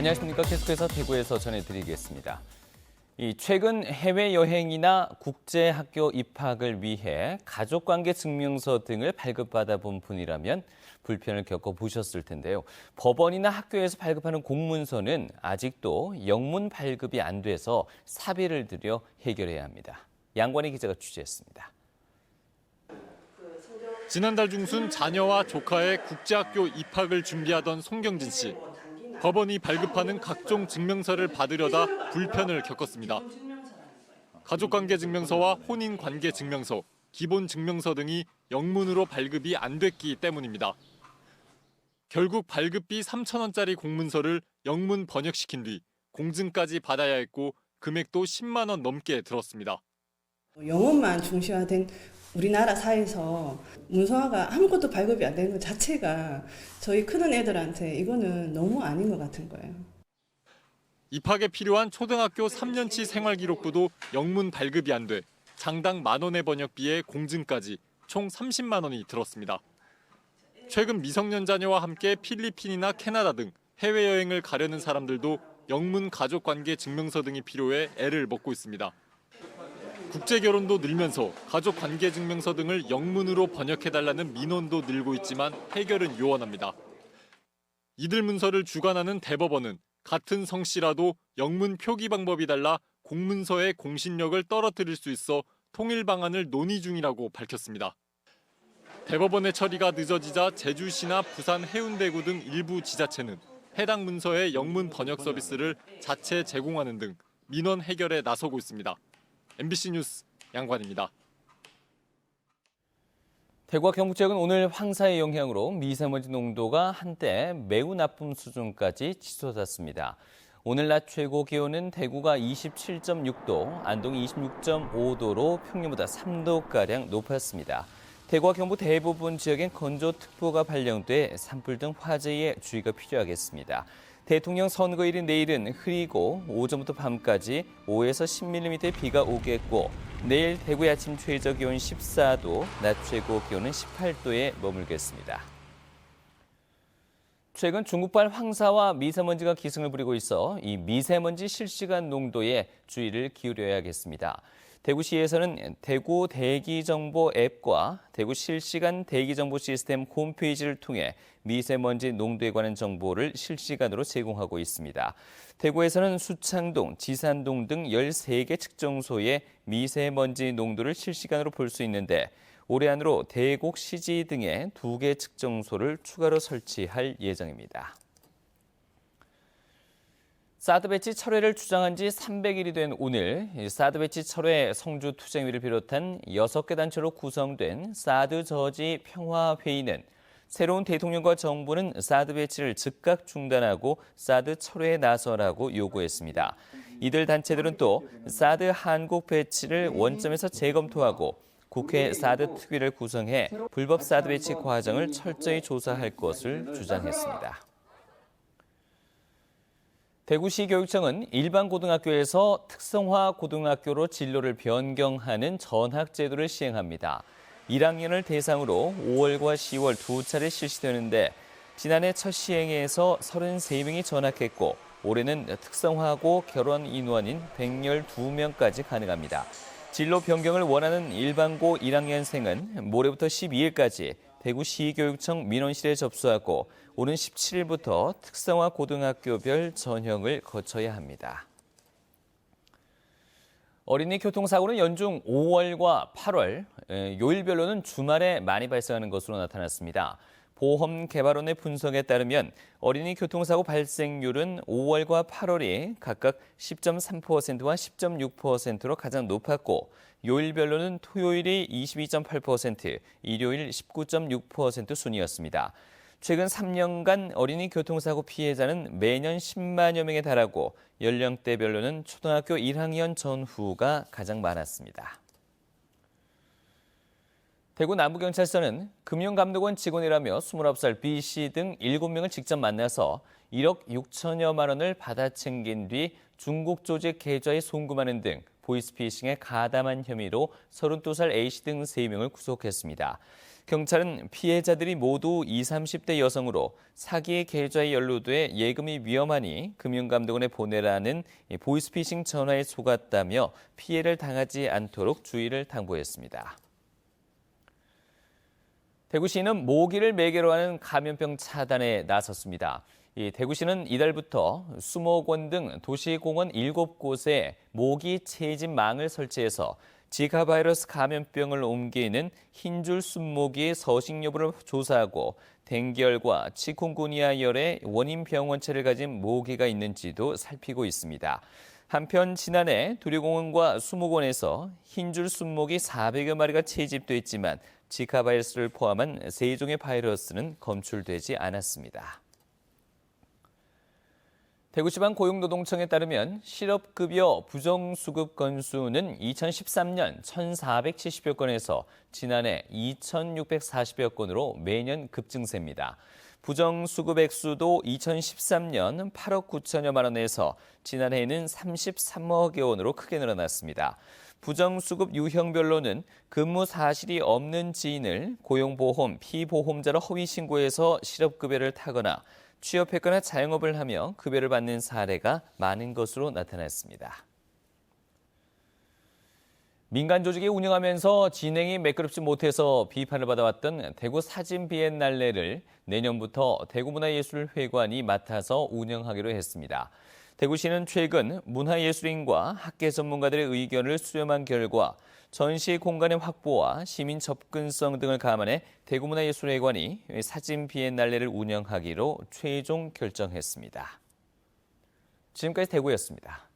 안녕하십니까. 계속해서 대구에서 전해드리겠습니다. 최근 해외여행이나 국제학교 입학을 위해 가족관계 증명서 등을 발급받아 본 분이라면 불편을 겪어보셨을 텐데요. 법원이나 학교에서 발급하는 공문서는 아직도 영문 발급이 안 돼서 사비를 들여 해결해야 합니다. 양관희 기자가 취재했습니다. 지난달 중순 자녀와 조카의 국제학교 입학을 준비하던 송경진 씨. 법원이 발급하는 각종 증명서를 받으려다 불편을 겪었습니다. 가족관계증명서와 혼인관계증명서, 기본증명서 등이 영문으로 발급이 안 됐기 때문입니다. 결국 발급비 3,000원짜리 공문서를 영문 번역시킨 뒤 공증까지 받아야 했고 금액도 10만 원 넘게 들었습니다. 영어만 중시화된 우리나라 사회에서 문서화가 아무것도 발급이 안 되는 것 자체가 저희 크는 애들한테 이거는 너무 아닌 것 같은 거예요. 입학에 필요한 초등학교 3년치 생활기록부도 영문 발급이 안 돼 장당 10,000원의 번역비에 공증까지 총 30만 원이 들었습니다. 최근 미성년 자녀와 함께 필리핀이나 캐나다 등 해외여행을 가려는 사람들도 영문 가족관계 증명서 등이 필요해 애를 먹고 있습니다. 국제결혼도 늘면서 가족관계증명서 등을 영문으로 번역해달라는 민원도 늘고 있지만 해결은 요원합니다. 이들 문서를 주관하는 대법원은 같은 성씨라도 영문 표기 방법이 달라 공문서의 공신력을 떨어뜨릴 수 있어 통일 방안을 논의 중이라고 밝혔습니다. 대법원의 처리가 늦어지자 제주시나 부산 해운대구 등 일부 지자체는 해당 문서의 영문 번역 서비스를 자체 제공하는 등 민원 해결에 나서고 있습니다. MBC 뉴스 양관입니다. 대구와 경북 지역은 오늘 황사의 영향으로 미세먼지 농도가 한때 매우 나쁨 수준까지 치솟았습니다. 오늘 낮 최고 기온은 대구가 27.6도, 안동이 26.5도로 평년보다 3도가량 높았습니다. 대구와 경북 대부분 지역엔 건조특보가 발령돼 산불 등 화재에 주의가 필요하겠습니다. 대통령 선거일인 내일은 흐리고 오전부터 밤까지 5에서 10mm의 비가 오겠고 내일 대구의 아침 최저 기온 14도, 낮 최고 기온은 18도에 머물겠습니다. 최근 중국발 황사와 미세먼지가 기승을 부리고 있어 이 미세먼지 실시간 농도에 주의를 기울여야겠습니다. 대구시에서는 대구 대기정보 앱과 대구 실시간 대기정보 시스템 홈페이지를 통해 미세먼지 농도에 관한 정보를 실시간으로 제공하고 있습니다. 대구에서는 수창동, 지산동 등 13개 측정소의 미세먼지 농도를 실시간으로 볼 수 있는데 올해 안으로 대곡, 시지 등의 2개 측정소를 추가로 설치할 예정입니다. 사드 배치 철회를 주장한 지 300일이 된 오늘 사드 배치 철회 성주 투쟁위를 비롯한 6개 단체로 구성된 사드 저지 평화회의는 새로운 대통령과 정부는 사드 배치를 즉각 중단하고 사드 철회에 나서라고 요구했습니다. 이들 단체들은 또 사드 한국 배치를 원점에서 재검토하고 국회 사드 특위를 구성해 불법 사드 배치 과정을 철저히 조사할 것을 주장했습니다. 대구시 교육청은 일반 고등학교에서 특성화 고등학교로 진로를 변경하는 전학제도를 시행합니다. 1학년을 대상으로 5월과 10월 두 차례 실시되는데 지난해 첫 시행에서 33명이 전학했고 올해는 특성화고 결혼 인원인 112명까지 가능합니다. 진로 변경을 원하는 일반고 1학년생은 모레부터 12일까지 대구시교육청 민원실에 접수하고 오는 17일부터 특성화 고등학교별 전형을 거쳐야 합니다. 어린이 교통사고는 연중 5월과 8월, 요일별로는 주말에 많이 발생하는 것으로 나타났습니다. 보험개발원의 분석에 따르면 어린이 교통사고 발생률은 5월과 8월이 각각 10.3%와 10.6%로 가장 높았고 요일별로는 토요일이 22.8%, 일요일 19.6% 순이었습니다. 최근 3년간 어린이 교통사고 피해자는 매년 10만여 명에 달하고 연령대별로는 초등학교 1학년 전후가 가장 많았습니다. 대구 남부경찰서는 금융감독원 직원이라며 29살 B씨 등 7명을 직접 만나서 1억 6천여만 원을 받아 챙긴 뒤 중국 조직 계좌에 송금하는 등 보이스피싱에 가담한 혐의로 32살 A씨 등 3명을 구속했습니다. 경찰은 피해자들이 모두 20, 30대 여성으로 사기 계좌에 연루돼 예금이 위험하니 금융감독원에 보내라는 보이스피싱 전화에 속았다며 피해를 당하지 않도록 주의를 당부했습니다. 대구시는 모기를 매개로 하는 감염병 차단에 나섰습니다. 대구시는 이달부터 수목원 등 도시공원 7곳에 모기 채집망을 설치해서 지카 바이러스 감염병을 옮기는 흰줄 순모기의 서식 여부를 조사하고 댕기열과 치kun구니아열의 원인 병원체를 가진 모기가 있는지도 살피고 있습니다. 한편 지난해 도리공원과 수목원에서 흰줄 순모기 400여 마리가 채집됐지만 지카 바이러스를 포함한 3종의 바이러스는 검출되지 않았습니다. 대구지방 고용노동청에 따르면 실업급여 부정수급 건수는 2013년 1,470여 건에서 지난해 2,640여 건으로 매년 급증세입니다. 부정수급 액수도 2013년 8억 9천여만 원에서 지난해에는 33억여 원으로 크게 늘어났습니다. 부정수급 유형별로는 근무 사실이 없는 지인을 고용보험 피보험자로 허위 신고해서 실업급여를 타거나 취업했거나 자영업을 하며 급여를 받는 사례가 많은 것으로 나타났습니다. 민간 조직이 운영하면서 진행이 매끄럽지 못해서 비판을 받아왔던 대구 사진 비엔날레를 내년부터 대구문화예술회관이 맡아서 운영하기로 했습니다. 대구시는 최근 문화예술인과 학계 전문가들의 의견을 수렴한 결과 전시 공간의 확보와 시민 접근성 등을 감안해 대구문화예술회관이 사진 비엔날레를 운영하기로 최종 결정했습니다. 지금까지 대구였습니다.